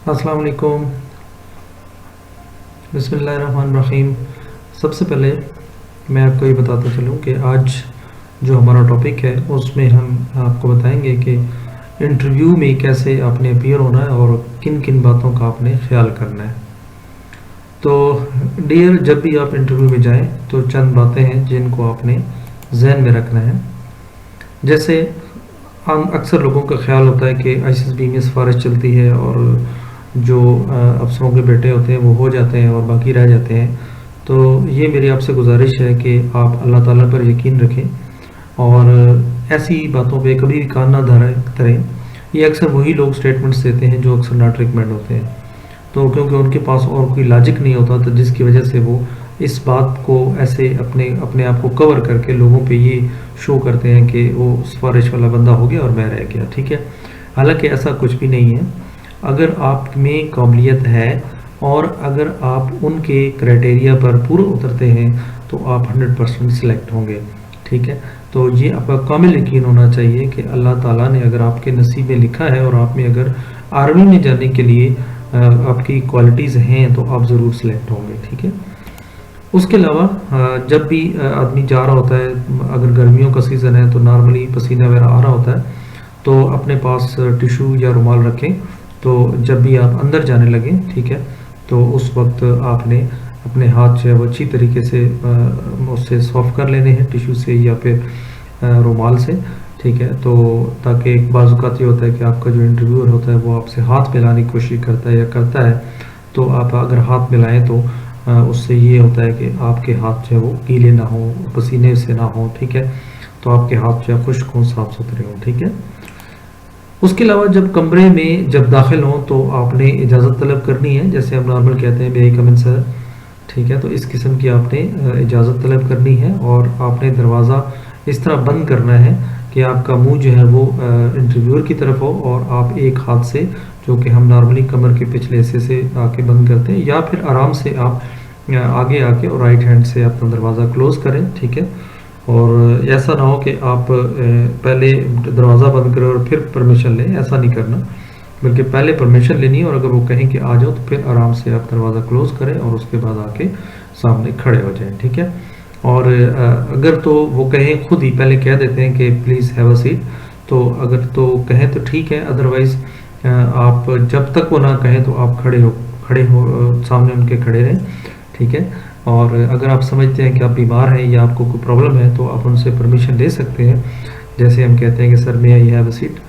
السلام علیکم، بسم اللہ الرحمن الرحیم۔ سب سے پہلے میں آپ کو یہ بتاتا چلوں کہ آج جو ہمارا ٹاپک ہے اس میں ہم آپ کو بتائیں گے کہ انٹرویو میں کیسے آپ نے اپیئر ہونا ہے اور کن کن باتوں کا آپ نے خیال کرنا ہے۔ تو ڈیئر، جب بھی آپ انٹرویو میں جائیں تو چند باتیں ہیں جن کو آپ نے ذہن میں رکھنا ہے۔ جیسے ہم اکثر لوگوں کا خیال ہوتا ہے کہ آئی سی ایس بی میں سفارش چلتی ہے اور جو افسروں کے بیٹے ہوتے ہیں وہ ہو جاتے ہیں اور باقی رہ جاتے ہیں۔ تو یہ میری آپ سے گزارش ہے کہ آپ اللہ تعالیٰ پر یقین رکھیں اور ایسی باتوں پہ کبھی بھی کان نہ دھریں۔ یہ اکثر وہی لوگ سٹیٹمنٹس دیتے ہیں جو اکثر ناٹ ریکمینڈ ہوتے ہیں، تو کیونکہ ان کے پاس اور کوئی لاجک نہیں ہوتا، تو جس کی وجہ سے وہ اس بات کو ایسے اپنے آپ کو کور کر کے لوگوں پہ یہ شو کرتے ہیں کہ وہ سفارش والا بندہ ہو گیا اور میں رہ گیا، ٹھیک ہے۔ حالانکہ ایسا کچھ بھی نہیں ہے۔ اگر آپ میں قابلیت ہے اور اگر آپ ان کے کرائٹیریا پر پورے اترتے ہیں تو آپ 100% سلیکٹ ہوں گے، ٹھیک ہے۔ تو یہ آپ کا کامل یقین ہونا چاہیے کہ اللہ تعالیٰ نے اگر آپ کے نصیب میں لکھا ہے اور آپ میں اگر آرمی میں جانے کے لیے آپ کی کوالٹیز ہیں تو آپ ضرور سلیکٹ ہوں گے، ٹھیک ہے۔ اس کے علاوہ جب بھی آدمی جا رہا ہوتا ہے، اگر گرمیوں کا سیزن ہے تو نارملی پسینہ وغیرہ آ رہا ہوتا ہے، تو اپنے پاس ٹیشو یا رومال رکھیں۔ تو جب بھی آپ اندر جانے لگیں، ٹھیک ہے، تو اس وقت آپ نے اپنے ہاتھ جو ہے وہ اچھی طریقے سے اس سے صاف کر لینے ہیں، ٹیشو سے یا پھر رومال سے، ٹھیک ہے۔ تو تاکہ ایک بعض اوقات یہ ہوتا ہے کہ آپ کا جو انٹرویور ہوتا ہے وہ آپ سے ہاتھ ملانے کی کوشش کرتا ہے یا کرتا ہے، تو آپ اگر ہاتھ ملائیں تو اس سے یہ ہوتا ہے کہ آپ کے ہاتھ جو ہے وہ گیلے نہ ہوں، پسینے سے نہ ہوں، ٹھیک ہے۔ تو آپ کے ہاتھ جو ہے خشک ہوں، صاف ستھرے ہوں، ٹھیک ہے۔ اس کے علاوہ جب کمرے میں جب داخل ہوں تو آپ نے اجازت طلب کرنی ہے، جیسے ہم نارمل کہتے ہیں بے کم ان سر، ٹھیک ہے۔ تو اس قسم کی آپ نے اجازت طلب کرنی ہے اور آپ نے دروازہ اس طرح بند کرنا ہے کہ آپ کا منہ جو ہے وہ انٹرویور کی طرف ہو اور آپ ایک ہاتھ سے، جو کہ ہم نارملی کمر کے پچھلے حصے سے آ کے بند کرتے ہیں، یا پھر آرام سے آپ آگے آ کے اور رائٹ ہینڈ سے اپنا دروازہ کلوز کریں، ٹھیک ہے۔ اور ایسا نہ ہو کہ آپ پہلے دروازہ بند کریں اور پھر پرمیشن لیں، ایسا نہیں کرنا، بلکہ پہلے پرمیشن لینی ہے اور اگر وہ کہیں کہ آ جاؤ تو پھر آرام سے آپ دروازہ کلوز کریں اور اس کے بعد آ کے سامنے کھڑے ہو جائیں، ٹھیک ہے۔ اور اگر تو وہ کہیں خود ہی پہلے کہہ دیتے ہیں کہ پلیز ہیو اے سیٹ، تو اگر تو کہیں تو ٹھیک ہے، ادروائز آپ جب تک وہ نہ کہیں تو آپ کھڑے ہو سامنے ان کے کھڑے رہیں، ٹھیک ہے۔ اور اگر آپ سمجھتے ہیں کہ آپ بیمار ہیں یا آپ کو کوئی پرابلم ہے تو آپ ان سے پرمیشن لے سکتے ہیں، جیسے ہم کہتے ہیں کہ سر میں آئی ہیو اے سیٹ،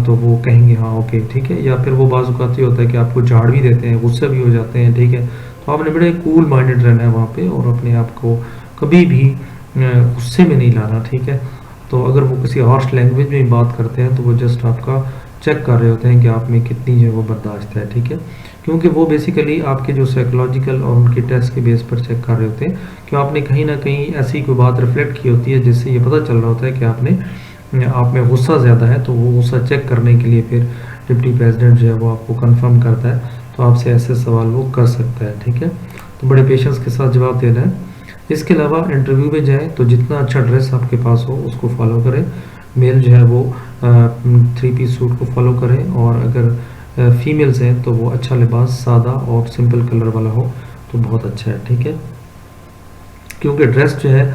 تو وہ کہیں گے ہاں اوکے، ٹھیک ہے۔ یا پھر وہ بعض اوقات یہ ہوتا ہے کہ آپ کو جھاڑ بھی دیتے ہیں، غصے بھی ہو جاتے ہیں، ٹھیک ہے۔ تو آپ نے بڑے کول مائنڈڈ رہنا ہے وہاں پہ اور اپنے آپ کو کبھی بھی غصے میں نہیں لانا، ٹھیک ہے۔ تو اگر وہ کسی ہارش لینگویج میں بات کرتے ہیں تو وہ جسٹ آپ کا چیک کر رہے ہوتے ہیں کہ آپ میں کتنی جو ہے وہ برداشت ہے، ٹھیک ہے۔ کیونکہ وہ بیسیکلی آپ کے جو سائیکولوجیکل اور ان کے ٹیسٹ کے بیس پر چیک کر رہے ہوتے ہیں کہ آپ نے کہیں نہ کہیں ایسی کوئی بات ریفلیکٹ کی ہوتی ہے جس سے یہ پتہ چل رہا ہوتا ہے کہ آپ میں غصہ زیادہ ہے، تو وہ غصہ چیک کرنے کے لیے پھر ڈپٹی پریزیڈنٹ جو ہے وہ آپ کو کنفرم کرتا ہے، تو آپ سے ایسے سوال وہ کر سکتا ہے، ٹھیک ہے۔ تو بڑے پیشنس کے ساتھ جواب دینا ہے۔ اس کے علاوہ انٹرویو میں جائیں تو جتنا اچھا ڈریس آپ کے پاس ہو اس کو فالو کریں۔ میل جو ہے وہ 3 پیس سوٹ کو فالو کریں، اور اگر فیمیلز ہیں تو وہ اچھا لباس سادہ اور سمپل کلر والا ہو تو بہت اچھا ہے، ٹھیک ہے۔ کیونکہ ڈریس جو ہے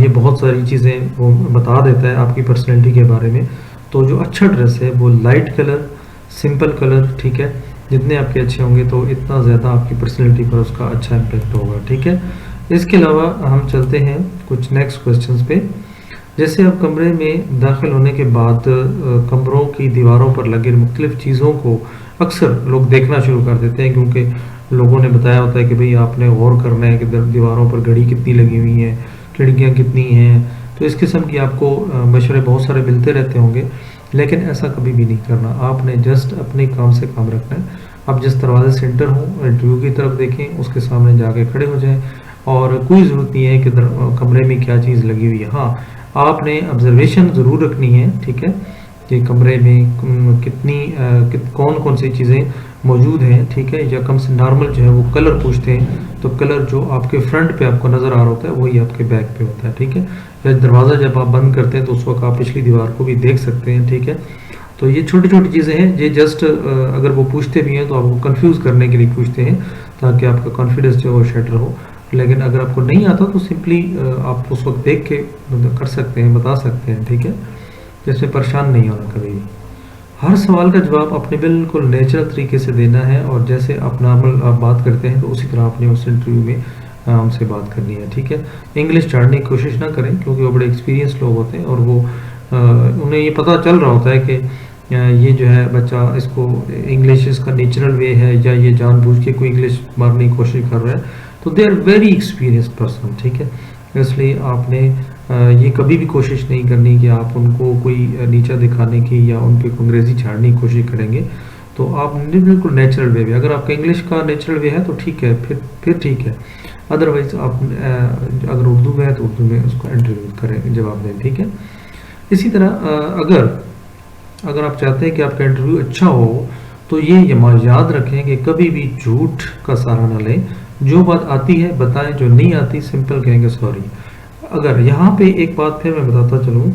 یہ بہت ساری چیزیں وہ بتا دیتا ہے آپ کی پرسنالٹی کے بارے میں۔ تو جو اچھا ڈریس ہے وہ لائٹ کلر، سمپل کلر، ٹھیک ہے، جتنے آپ کے اچھے ہوں گے تو اتنا زیادہ آپ کی پرسنالٹی پر اس کا اچھا امپیکٹ ہوگا، ٹھیک ہے۔ اس کے علاوہ ہم چلتے ہیں کچھ نیکسٹ کوسچنز پہ۔ جیسے اب کمرے میں داخل ہونے کے بعد کمروں کی دیواروں پر لگے مختلف چیزوں کو اکثر لوگ دیکھنا شروع کر دیتے ہیں، کیونکہ لوگوں نے بتایا ہوتا ہے کہ بھئی آپ نے غور کرنا ہے کہ دیواروں پر گھڑی کتنی لگی ہوئی ہیں، کھڑکیاں کتنی ہیں۔ تو اس قسم کی آپ کو مشورے بہت سارے ملتے رہتے ہوں گے، لیکن ایسا کبھی بھی نہیں کرنا۔ آپ نے جسٹ اپنے کام سے کام رکھنا ہے۔ آپ جس دروازے سے انٹر ہوں انٹرویو کی طرف دیکھیں، اس کے سامنے جا کے کھڑے ہو جائیں، اور کوئی ضرورت نہیں ہے کہ کمرے میں کیا چیز لگی ہوئی ہے۔ ہاں، آپ نے آبزرویشن ضرور رکھنی ہے، ٹھیک ہے، کہ کمرے میں کون سی چیزیں موجود ہیں، ٹھیک ہے۔ یا کم سے نارمل جو ہے وہ کلر پوچھتے ہیں، تو کلر جو آپ کے فرنٹ پہ آپ کو نظر آ رہا ہوتا ہے وہی آپ کے بیک پہ ہوتا ہے، ٹھیک ہے۔ یا دروازہ جب آپ بند کرتے ہیں تو اس وقت آپ پچھلی دیوار کو بھی دیکھ سکتے ہیں، ٹھیک ہے۔ تو یہ چھوٹی چھوٹی چیزیں ہیں، یہ جسٹ اگر وہ پوچھتے بھی ہیں تو آپ کو کنفیوز کرنے کے لیے پوچھتے ہیں تاکہ آپ کا کانفیڈنس جو ہے وہ شیٹر ہو. لیکن اگر آپ کو نہیں آتا تو سمپلی آپ اس وقت دیکھ کے کر سکتے ہیں، بتا سکتے ہیں، ٹھیک ہے. جس میں پریشان نہیں ہونا کبھی بھی. ہر سوال کا جواب اپنے بالکل نیچرل طریقے سے دینا ہے، اور جیسے آپ نارمل آپ بات کرتے ہیں تو اسی طرح آپ نے اس انٹرویو میں ہم سے بات کرنی ہے، ٹھیک ہے. انگلش جاننے کی کوشش نہ کریں کیونکہ وہ بڑے ایکسپیرینس لوگ ہوتے ہیں اور وہ انہیں یہ پتہ چل رہا ہوتا ہے کہ یہ جو ہے بچہ اس کو انگلش اس کا نیچرل وے ہے یا یہ جان بوجھ کے کوئی انگلش مارنے کی کوشش کر رہا ہے. تو they are very experience person, ٹھیک ہے. اس لیے آپ نے یہ کبھی بھی کوشش نہیں کرنی کہ آپ ان کو کوئی نیچا دکھانے کی یا ان پہ انگریزی چھاڑنے کی کوشش کریں گے. تو آپ بالکل نیچرل وے میں، اگر آپ کا انگلش کا نیچرل وے ہے تو ٹھیک ہے، پھر ٹھیک ہے. ادروائز آپ اگر اردو میں ہے تو اردو میں اس کو انٹرویو کریں، جواب دیں، ٹھیک ہے. اسی طرح اگر آپ چاہتے ہیں کہ آپ کا انٹرویو اچھا ہو تو یہ یاد رکھیں کہ کبھی بھی جھوٹ کا سہارا نہ لیں. جو بات آتی ہے بتائیں، جو نہیں آتی سمپل کہیں گے سوری. اگر یہاں پہ ایک بات پھر میں بتاتا چلوں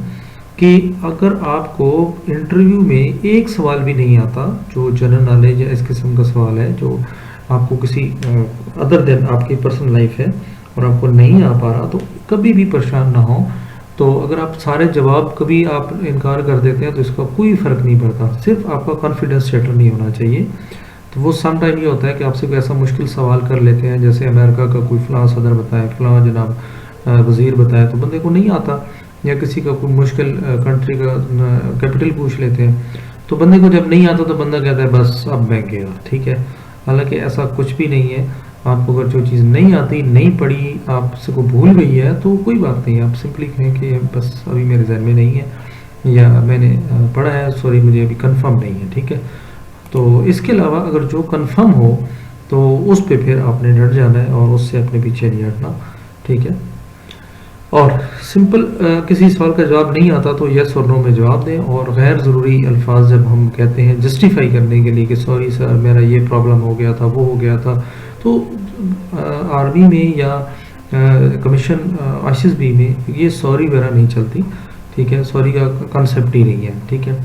کہ اگر آپ کو انٹرویو میں ایک سوال بھی نہیں آتا جو جنرل نالج یا اس قسم کا سوال ہے جو آپ کو کسی ادر دین آپ کی پرسنل لائف ہے اور آپ کو نہیں آ پا رہا، تو کبھی بھی پریشان نہ ہو. تو اگر آپ سارے جواب کبھی آپ انکار کر دیتے ہیں تو اس کا کوئی فرق نہیں پڑتا، صرف آپ کا کانفیڈنس شیٹر نہیں ہونا چاہیے. تو وہ سم ٹائم یہ ہوتا ہے کہ آپ سے کوئی ایسا مشکل سوال کر لیتے ہیں، جیسے امریکہ کا کوئی فلاں صدر بتائے، فلاں جناب وزیر بتائے، تو بندے کو نہیں آتا. یا کسی کا کوئی مشکل کنٹری کا کیپٹل پوچھ لیتے ہیں تو بندے کو جب نہیں آتا تو بندہ کہتا ہے بس اب میں گیا، ٹھیک ہے. حالانکہ ایسا کچھ بھی نہیں ہے. آپ کو اگر جو چیز نہیں آتی، نہیں پڑھی، آپ سے کو بھول گئی ہے تو کوئی بات نہیں. آپ سمپلی کہیں کہ بس ابھی میرے ذہن میں نہیں ہے یا میں نے پڑھا ہے، سوری مجھے ابھی کنفرم نہیں ہے، ٹھیک ہے. تو اس کے علاوہ اگر جو کنفرم ہو تو اس پہ پھر آپ نے ڈٹ جانا ہے اور اس سے اپنے پیچھے نہیں ہٹنا، ٹھیک ہے. اور سمپل کسی سوال کا جواب نہیں آتا تو یس اور نو میں جواب دیں. اور غیر ضروری الفاظ جب ہم کہتے ہیں جسٹیفائی کرنے کے لیے کہ سوری سر میرا یہ پرابلم ہو گیا تھا، وہ ہو گیا تھا، تو آرمی میں یا کمیشن آشیز بی میں یہ سوری وغیرہ نہیں چلتی، ٹھیک ہے. سوری کا کنسیپٹ ہی نہیں ہے، ٹھیک ہے.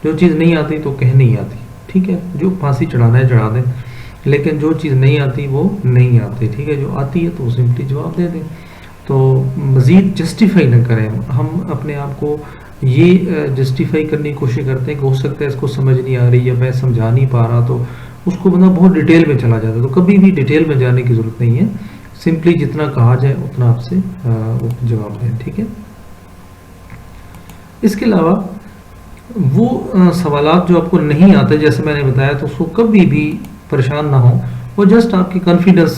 جو چیز نہیں آتی تو کہہ نہیں آتی، ٹھیک ہے. جو پھانسی چڑھانا ہے چڑھا دیں، لیکن جو چیز نہیں آتی وہ نہیں آتی، ٹھیک ہے. جو آتی ہے تو سمپلی جواب دے دیں. تو مزید جسٹیفائی نہ کریں. ہم اپنے آپ کو یہ جسٹیفائی کرنے کی کوشش کرتے ہیں کہ ہو سکتا ہے اس کو سمجھ نہیں آ رہی یا میں سمجھا نہیں پا رہا، تو اس کو بندہ بہت ڈیٹیل میں چلا جاتا ہے. تو کبھی بھی ڈیٹیل میں جانے کی ضرورت نہیں ہے. سمپلی جتنا کہا جائے اتنا آپ سے جواب دیں، ٹھیک ہے. اس کے علاوہ وہ سوالات جو آپ کو نہیں آتے جیسے میں نے بتایا تو اس کو کبھی بھی پریشان نہ ہوں. وہ جسٹ آپ کی کانفیڈنس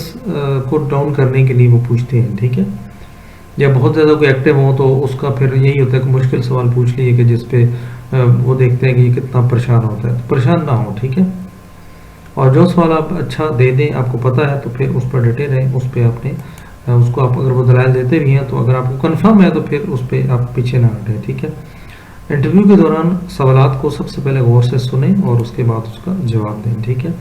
کو ڈاؤن کرنے کے لیے وہ پوچھتے ہیں، ٹھیک ہے. یا بہت زیادہ کوئی ایکٹیو ہوں تو اس کا پھر یہی ہوتا ہے کہ مشکل سوال پوچھ لیے کہ جس پہ وہ دیکھتے ہیں کہ یہ کتنا پریشان ہوتا ہے. تو پریشان نہ ہوں، ٹھیک ہے. اور جو سوال آپ اچھا دے دیں، آپ کو پتہ ہے تو پھر اس پر ڈٹے رہیں. اس پہ آپ نے اس کو آپ اگر وہ دلائل دیتے بھی ہیں تو اگر آپ کو کنفرم ہے تو پھر اس پہ آپ پیچھے نہ ہٹیں، ٹھیک ہے. انٹرویو کے دوران سوالات کو سب سے پہلے غور سے سنیں اور اس کے بعد اس کا جواب دیں، ٹھیک ہے.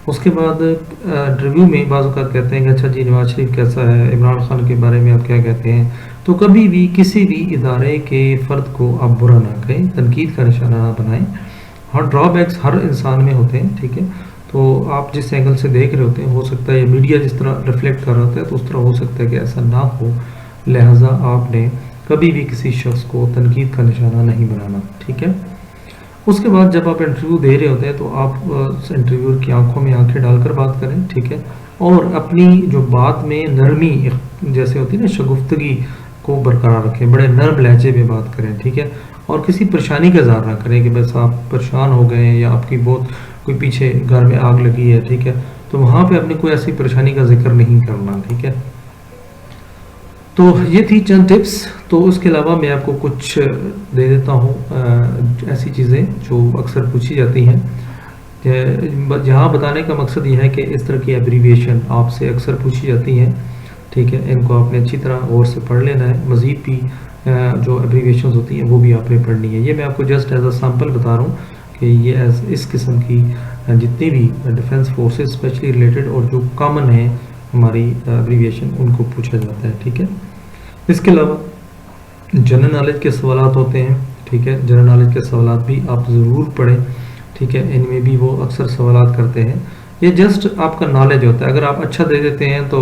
اس کے بعد انٹرویو میں بعض اوقات کہتے ہیں کہ اچھا جی نواز شریف کیسا ہے، عمران خان کے بارے میں آپ کیا کہتے ہیں. تو کبھی بھی کسی بھی ادارے کے فرد کو آپ برا نہ کہیں، تنقید کا نشانہ نہ بنائیں. ہر ڈرا بیکس ہر انسان میں ہوتے ہیں، ٹھیک ہے. تو آپ جس اینگل سے دیکھ رہے ہوتے ہیں، ہو سکتا ہے یہ میڈیا جس طرح ریفلیکٹ کر رہا ہوتا ہے تو اس طرح ہو سکتا ہے کہ ایسا نہ ہو. لہٰذا آپ نے کبھی بھی کسی شخص کو تنقید کا نشانہ نہیں بنانا، ٹھیک ہے. اس کے بعد جب آپ انٹرویو دے رہے ہوتے ہیں تو آپ انٹرویور کی آنکھوں میں آنکھیں ڈال کر بات کریں، ٹھیک ہے. اور اپنی جو بات میں نرمی جیسے ہوتی ہے نا، شگفتگی کو برقرار رکھیں. بڑے نرم لہجے میں بات کریں، ٹھیک ہے. اور کسی پریشانی کا اظہار نہ کریں کہ بس آپ پریشان ہو گئے ہیں یا آپ کی بہت کوئی پیچھے گھر میں آگ لگی ہے، ٹھیک ہے. تو وہاں پہ اپنی کوئی ایسی پریشانی کا ذکر نہیں کرنا، ٹھیک ہے. تو یہ تھی چند ٹپس. تو اس کے علاوہ میں آپ کو کچھ دے دیتا ہوں ایسی چیزیں جو اکثر پوچھی جاتی ہیں. جہاں بتانے کا مقصد یہ ہے کہ اس طرح کی ایبریویشن آپ سے اکثر پوچھی جاتی ہیں، ٹھیک ہے. ان کو آپ نے اچھی طرح غور سے پڑھ لینا ہے. مزید بھی جو ایبریویشنز ہوتی ہیں وہ بھی آپ نے پڑھنی ہے. یہ میں آپ کو جسٹ ایز اے سیمپل بتا رہا ہوں کہ یہ اس قسم کی جتنی بھی ڈیفینس فورسز اسپیشلی ریلیٹڈ اور جو کامن ہیں ہماری ایبریویشن، ان کو پوچھا جاتا ہے، ٹھیک ہے. اس کے علاوہ جنرل نالج کے سوالات ہوتے ہیں، ٹھیک ہے. جنرل نالج کے سوالات بھی آپ ضرور پڑھیں, ٹھیک ہے. ان میں بھی وہ اکثر سوالات کرتے ہیں. یہ جسٹ آپ کا نالج ہوتا ہے. اگر آپ اچھا دے دیتے ہیں تو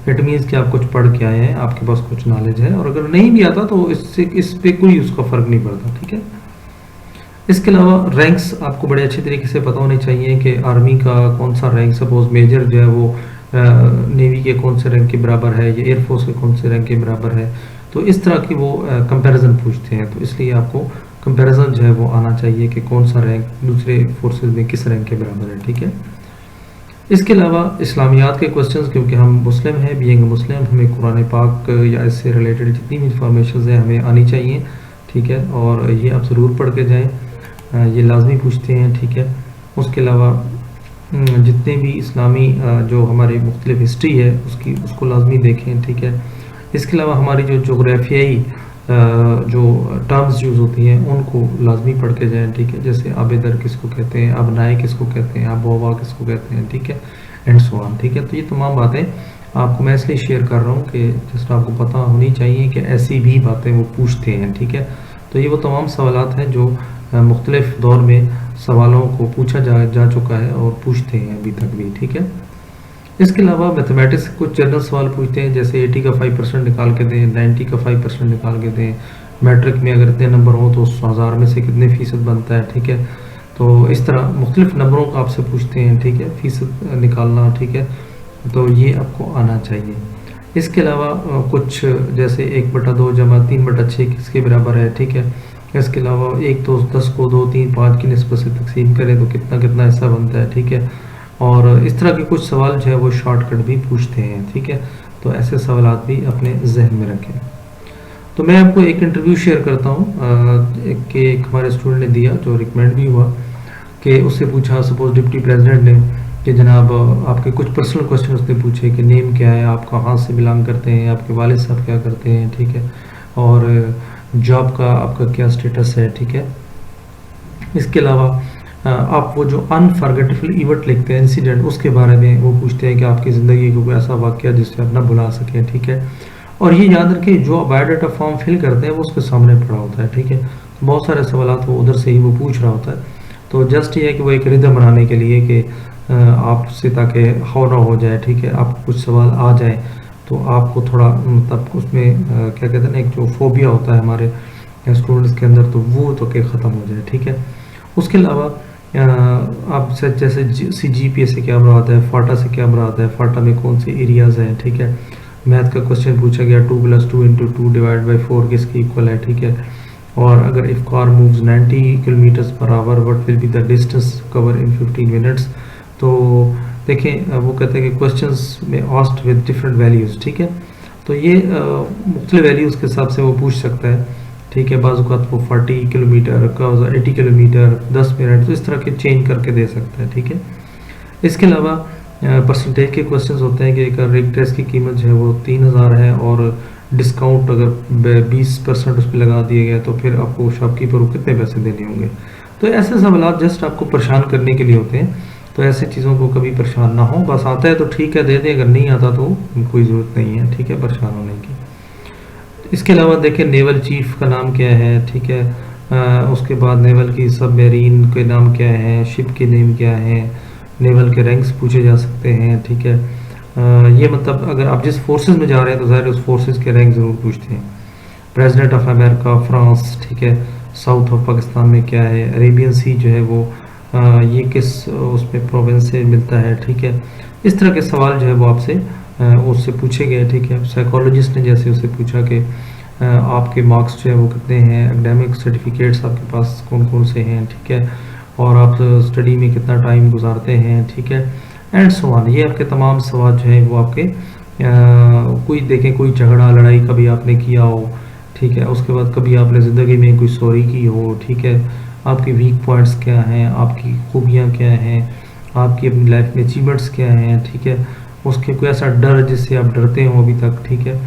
اٹ مینس کہ آپ کچھ پڑھ کے آئے ہیں, آپ کے پاس کچھ نالج ہے, اور اگر نہیں بھی آتا تو اس پہ کوئی اس کا فرق نہیں پڑتا, ٹھیک ہے. اس کے علاوہ رینکس آپ کو بڑے اچھے طریقے سے پتہ ہونے چاہیے کہ آرمی کا کون سا رینک, سپوز میجر جو ہے وہ نیوی کے کون سے رینک کے برابر ہے, یا ایئر فورس کے کون سے رینک کے برابر ہے. تو اس طرح کی وہ کمپیریزن پوچھتے ہیں. تو اس لیے آپ کو کمپیریزن جو ہے وہ آنا چاہیے کہ کون سا رینک دوسرے فورسز میں کس رینک کے برابر ہے, ٹھیک ہے. اس کے علاوہ اسلامیات کے کوسچنز, کیونکہ ہم مسلم ہیں, بینگ مسلم ہمیں قرآن پاک یا اس سے ریلیٹڈ جتنی بھی انفارمیشنز ہیں ہمیں آنی چاہیے, ٹھیک ہے. اور یہ آپ ضرور پڑھ کے جائیں, یہ لازمی پوچھتے ہیں, ٹھیک ہے. اس کے علاوہ جتنے بھی اسلامی جو ہماری مختلف ہسٹری ہے اس کو لازمی دیکھیں, ٹھیک ہے. اس کے علاوہ ہماری جو جغرافیائی جو ٹرمز یوز ہوتی ہیں ان کو لازمی پڑھ کے جائیں, ٹھیک ہے. جیسے آب در کس کو کہتے ہیں, آب نائے کس کو کہتے ہیں, آب و ہوا کس کو کہتے ہیں, ٹھیک ہے, اینڈ سو آن, ٹھیک ہے. تو یہ تمام باتیں آپ کو میں اس لیے شیئر کر رہا ہوں کہ جس طرح آپ کو پتہ ہونی چاہیے کہ ایسی بھی باتیں وہ پوچھتے ہیں, ٹھیک ہے. تو یہ وہ تمام سوالات ہیں جو مختلف دور میں سوالوں کو پوچھا جا چکا ہے اور پوچھتے ہیں ابھی تک بھی, ٹھیک ہے. اس کے علاوہ میتھمیٹکس کچھ جنرل سوال پوچھتے ہیں, جیسے 80 کا 5% نکال کے دیں, 90 کا 5% نکال کے دیں, میٹرک میں اگر اتنے نمبر ہوں تو 1000 میں سے کتنے فیصد بنتا ہے, ٹھیک ہے. تو اس طرح مختلف نمبروں کا آپ سے پوچھتے ہیں, ٹھیک ہے, فیصد نکالنا, ٹھیک ہے. تو یہ آپ کو آنا چاہیے. اس کے علاوہ کچھ جیسے 1/2 جمع 3/6 کس کے برابر ہے, ٹھیک ہے. اس کے علاوہ 1 تو 10 کو 2 3 5 کی نسبت سے تقسیم کریں تو کتنا حصہ بنتا ہے, ٹھیک ہے. اور اس طرح کے کچھ سوال جو ہے وہ شارٹ کٹ بھی پوچھتے ہیں, ٹھیک ہے. تو ایسے سوالات بھی اپنے ذہن میں رکھیں. تو میں آپ کو ایک انٹرویو شیئر کرتا ہوں کہ ایک ہمارے اسٹوڈنٹ نے دیا جو ریکمینڈ بھی ہوا, کہ اس سے پوچھا سپوز ڈپٹی پریزیڈنٹ نے کہ جناب آپ کے کچھ پرسنل کوشچن اس نے پوچھے کہ نیم کیا ہے, آپ کہاں سے بلانگ کرتے ہیں, آپ کے والد صاحب کیا کرتے ہیں, ٹھیک ہے, اور جاب کا آپ کا کیا اسٹیٹس ہے, ٹھیک ہے. اس کے علاوہ آپ وہ جو انفارگیٹیبل ایونٹ لکھتے ہیں, انسیڈنٹ, اس کے بارے میں وہ پوچھتے ہیں کہ آپ کی زندگی کو کوئی ایسا واقعہ جس سے آپ نہ بھلا سکیں, ٹھیک ہے. اور یہ یاد رکھیں جو بایو ڈاٹا فارم فل کرتے ہیں وہ اس کے سامنے پڑا ہوتا ہے, ٹھیک ہے. بہت سارے سوالات وہ ادھر سے ہی وہ پوچھ رہا ہوتا ہے. تو جسٹ یہ ہے کہ وہ ایک ردم بنانے کے لیے کہ آپ سے تاکہ ہو نہ ہو جائے, ٹھیک ہے, آپ کو کچھ سوال آ جائیں تو آپ کو تھوڑا مطلب اس میں کیا کہتے ہیں نا, ایک جو فوبیا ہوتا ہے ہمارے اسٹوڈنٹس کے اندر, تو وہ تو کہ ختم ہو جائے, ٹھیک ہے. اس کے علاوہ آپ سے جیسے CGPA سے کیا مراد ہے, فاٹا سے کیا مراد ہے, فاٹا میں کون سے ایریاز ہیں, ٹھیک ہے. میتھ کا کوشچن پوچھا گیا 2 + 2 × 2 / 4 کس کی ایکول ہے, ٹھیک ہے. اور اگر if car moves 90 km/h what will be the distance cover in 15 minutes. تو دیکھیں وہ کہتے ہیں کہ کوشچنس میں asked with different values, ٹھیک ہے. تو یہ مختلف ویلیوز کے حساب سے وہ پوچھ سکتا ہے, ٹھیک ہے. بعض اوقات وہ 40 کلومیٹر, 80 کلومیٹر, 10 منٹ, تو اس طرح کے چینج کر کے دے سکتا ہے, ٹھیک ہے. اس کے علاوہ پرسنٹیج کے کوشچنز ہوتے ہیں کہ ایک ریگ ڈریس کی قیمت جو ہے وہ 3000 ہے اور ڈسکاؤنٹ اگر 20% اس پہ لگا دیا گیا تو پھر آپ کو شاپ کیپر کو کتنے پیسے دینے ہوں گے. تو ایسے سوالات جسٹ آپ کو پریشان کرنے کے لیے ہوتے ہیں. تو ایسی چیزوں کو کبھی پریشان نہ ہو, بس آتا ہے تو ٹھیک ہے دے دیں, اگر نہیں آتا تو کوئی ضرورت نہیں ہے, ٹھیک ہے, پریشان ہونے کی. اس کے علاوہ دیکھیں نیول چیف کا نام کیا ہے, ٹھیک ہے. اس کے بعد نیول کی سب میرین کے نام کیا ہیں, شپ کے نیم کیا ہیں, نیول کے رینکس پوچھے جا سکتے ہیں, ٹھیک ہے. یہ مطلب اگر آپ جس فورسز میں جا رہے ہیں تو ظاہر اس فورسز کے رینک ضرور پوچھتے ہیں. پریزیڈنٹ آف امریکہ, فرانس, ٹھیک ہے. ساؤتھ آف پاکستان میں کیا ہے, عربین سی جو ہے وہ یہ کس اس میں پروونس سے ملتا ہے, ٹھیک ہے. اس طرح کے سوال جو ہے وہ آپ سے اس سے پوچھے گئے, ٹھیک ہے. سائیکالوجسٹ نے جیسے اسے پوچھا کہ آپ کے مارکس جو ہے وہ کتنے ہیں, اکیڈیمک سرٹیفکیٹس آپ کے پاس کون کون سے ہیں, ٹھیک ہے, اور آپ اسٹڈی میں کتنا ٹائم گزارتے ہیں, ٹھیک ہے, اینڈ سو آن. یہ آپ کے تمام سوال جو ہیں وہ آپ کے کوئی دیکھیں کوئی جھگڑا لڑائی کبھی آپ نے کیا ہو, ٹھیک ہے, اس کے بعد کبھی آپ نے زندگی میں کوئی سوری کی ہو, ٹھیک ہے, آپ کی ویک پوائنٹس کیا ہیں, آپ کی خوبیاں کیا ہیں, آپ کی اپنی لائف میں اچیومنٹس کیا ہیں, ٹھیک ہے. اس کے کوئی ایسا ڈر جس سے آپ ڈرتے ہوں ابھی تک, ٹھیک ہے,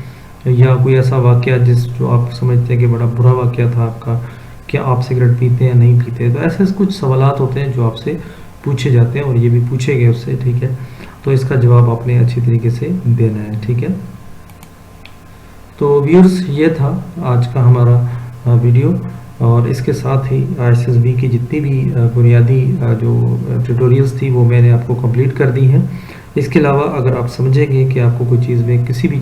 یا کوئی ایسا واقعہ جو آپ سمجھتے ہیں کہ بڑا برا واقعہ تھا آپ کا, کیا آپ سگریٹ پیتے ہیں نہیں پیتے. تو ایسے کچھ سوالات ہوتے ہیں جو آپ سے پوچھے جاتے ہیں اور یہ بھی پوچھے گئے اس سے, ٹھیک ہے. تو اس کا جواب آپ نے اچھی طریقے سے دینا ہے, ٹھیک ہے. تو ویورز یہ تھا آج کا ہمارا ویڈیو. اور اس کے ساتھ ہی ISSB کی جتنی بھی بنیادی جو ٹیوٹوریلز تھی وہ میں نے آپ کو کمپلیٹ کر دی ہیں. اس کے علاوہ اگر آپ سمجھیں گے کہ آپ کو کوئی چیز میں کسی بھی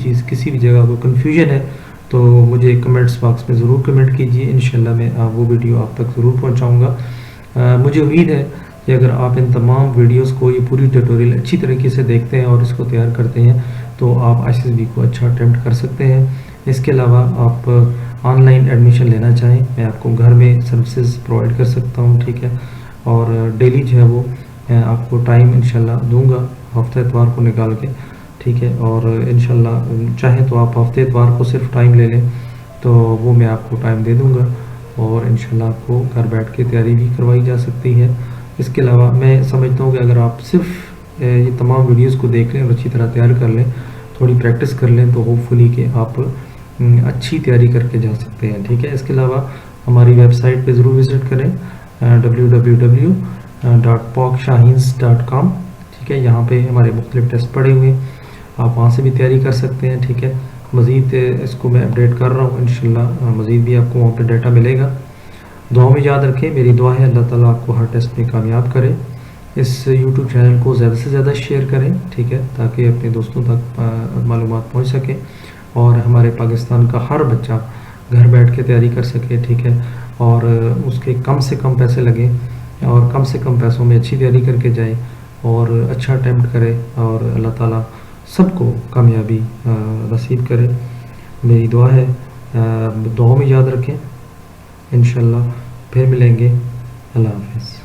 جگہ کو کنفیوژن ہے تو مجھے کمنٹس باکس میں ضرور کمنٹ کیجیے. انشاءاللہ میں وہ ویڈیو آپ تک ضرور پہنچاؤں گا. مجھے امید ہے کہ اگر آپ ان تمام ویڈیوز کو یہ پوری ٹیوٹوریل اچھی طریقے سے دیکھتے ہیں اور اس کو تیار کرتے ہیں تو آپ ISSB کو اچھا اٹیمپٹ کر سکتے ہیں. اس کے علاوہ آپ آن لائن ایڈمیشن لینا چاہیں میں آپ کو گھر میں سروسز پرووائڈ کر سکتا ہوں. ٹھیک ہے, اور ڈیلی جو ہے وہ میں آپ کو ٹائم انشاءاللہ دوں گا ہفتہ اتوار کو نکال کے. ٹھیک ہے, اور انشاءاللہ چاہیں تو آپ ہفتے اتوار کو صرف ٹائم لے لیں تو وہ میں آپ کو ٹائم دے دوں گا اور انشاءاللہ آپ کو گھر بیٹھ کے تیاری بھی کروائی جا سکتی ہے. اس کے علاوہ میں سمجھتا ہوں کہ اگر آپ صرف یہ تمام ویڈیوز کو دیکھ لیں اور اچھی طرح تیار کر لیں, تھوڑی پریکٹس کر لیں تو ہوپ فلی کہ آپ اچھی تیاری کر کے جا سکتے ہیں. ٹھیک ہے, اس کے علاوہ ہماری ویب سائٹ پہ ضرور وزٹ کریں www.pokshahins.com. ٹھیک ہے, یہاں پہ ہمارے مختلف ٹیسٹ پڑے ہوئے ہیں, آپ وہاں سے بھی تیاری کر سکتے ہیں. ٹھیک ہے, مزید اس کو میں اپڈیٹ کر رہا ہوں, انشاءاللہ مزید بھی آپ کو وہاں پہ ڈیٹا ملے گا. دعا میں یاد رکھیں, میری دعا ہے اللہ تعالیٰ آپ کو ہر ٹیسٹ میں کامیاب کرے. اس یوٹیوب چینل کو زیادہ سے زیادہ شیئر کریں. ٹھیک ہے, تاکہ اپنے دوستوں تک معلومات پہنچ سکیں اور ہمارے پاکستان کا ہر بچہ گھر بیٹھ کے تیاری کر سکے. ٹھیک ہے, اور اس کے کم سے کم پیسے لگیں اور کم سے کم پیسوں میں اچھی تیاری کر کے جائے اور اچھا اٹیمپٹ کرے اور اللہ تعالیٰ سب کو کامیابی نصیب کرے. میری دعا ہے, دعاؤں میں یاد رکھیں. انشاءاللہ پھر ملیں گے. اللہ حافظ.